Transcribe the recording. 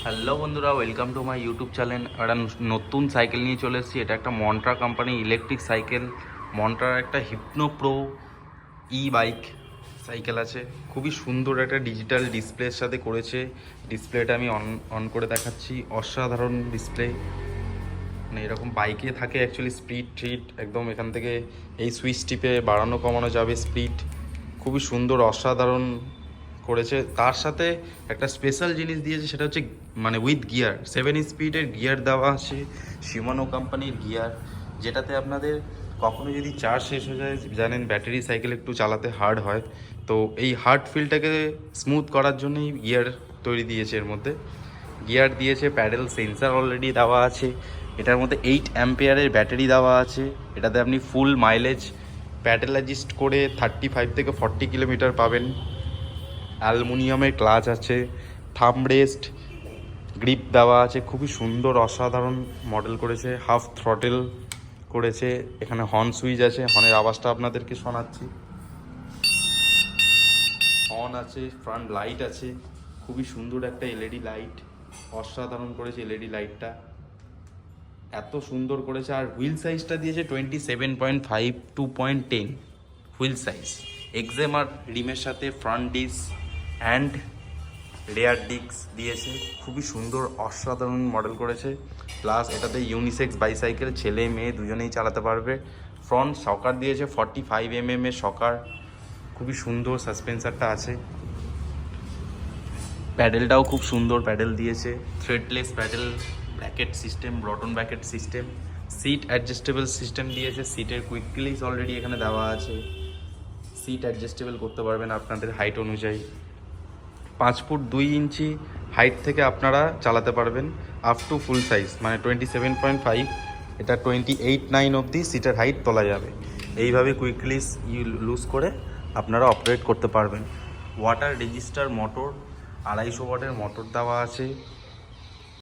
Hello বন্ধুরা, welcome to my YouTube channel. একটা নতুন সাইকেল নিয়ে চলে এসেছি। এটা একটা মন্ট্রা কোম্পানি ইলেকট্রিক সাইকেল। মন্ট্রার একটা হিপনো প্রো বাইক সাইকেল আছে। খুবই সুন্দর একটা ডিজিটাল ডিসপ্লের সাথে করেছে। ডিসপ্লেটা আমি অন করে দেখাচ্ছি। অসাধারণ ডিসপ্লে, মানে এরকম বাইকে থাকে অ্যাকচুয়ালি স্পিড ট্রিট একদম। এখান থেকে এই সুইচ টিপে বাড়ানো কমানো যাবে স্পিড। খুবই সুন্দর অসাধারণ করেছে। তার সাথে একটা স্পেশাল জিনিস দিয়েছে, সেটা হচ্ছে মানে উইথ গিয়ার 7 স্পিডের গিয়ার দেওয়া আছে, শিমানো কোম্পানির গিয়ার, যেটাতে আপনাদের কখনো যদি চার্জ শেষ হয়ে যায়, জানেন ব্যাটারি সাইকেল একটু চালাতে হার্ড হয়, তো এই হার্ড ফিলটাকে স্মুথ করার জন্যই গিয়ার তৈরি দিয়েছে। এর মধ্যে গিয়ার দিয়েছে, প্যাডেল সেন্সার অলরেডি দেওয়া আছে, এটার মধ্যে 8 অ্যাম্পিয়ারের ব্যাটারি দেওয়া আছে। এটাতে আপনি ফুল মাইলেজ প্যাডেল অ্যাডজাস্ট করে 35 থেকে 40 কিলোমিটার পাবেন। অ্যালুমিনিয়ামের ক্লাচ আছে, থাম্ব রেস্ট, গ্রিপ দেওয়া আছে। খুবই সুন্দর অসাধারণ মডেল করেছে। হাফ থ্রটেল করেছে। এখানে হর্ন সুইচ আছে, হর্নের আওয়াজটা আপনাদেরকে শোনাচ্ছি। হর্ন আছে, ফ্রন্ট লাইট আছে, খুবই সুন্দর একটা এলইডি লাইট, অসাধারণ করেছে এলইডি লাইটটা, এত সুন্দর করেছে। আর হুইল সাইজটা দিয়েছে 27.5 2.10 হুইল সাইজ। এক্সএমআর রিমের সাথে front disc and rear disc দিয়েছে। খুবই সুন্দর অসাধারণ মডেল করেছে। প্লাস এটাতে ইউনিসেক্স বাইসাইকেল, ছেলে মেয়ে দুজনেই চালাতে পারবে। ফ্রন্ট শকার দিয়েছে 45 এর শকার, খুবই সুন্দর সাসপেন্সারটা আছে। প্যাডেলটাও খুব সুন্দর প্যাডেল দিয়েছে, থ্রেডলেস প্যাডেল, ব্র্যাকেট সিস্টেম, ব্রটন bracket system, seat adjustable system দিয়েছে। সিটের কুইক রিলিজ অলরেডি এখানে দেওয়া আছে, সিট অ্যাডজাস্টেবল করতে পারবেন আপনাদের হাইট অনুযায়ী। 5 ফুট 2 ইঞ্চি হাইট থেকে আপনারা চালাতে পারবেন আপ টু ফুল সাইজ, মানে 27.5, এটা 28.9 অবধি সিটের হাইট তোলা যাবে। এইভাবে কুইক রিলিজ লুজ করে আপনারা অপারেট করতে পারবেন। ওয়াটার রেজিস্টার মোটর, 250 ওয়াটের মোটর দেওয়া আছে।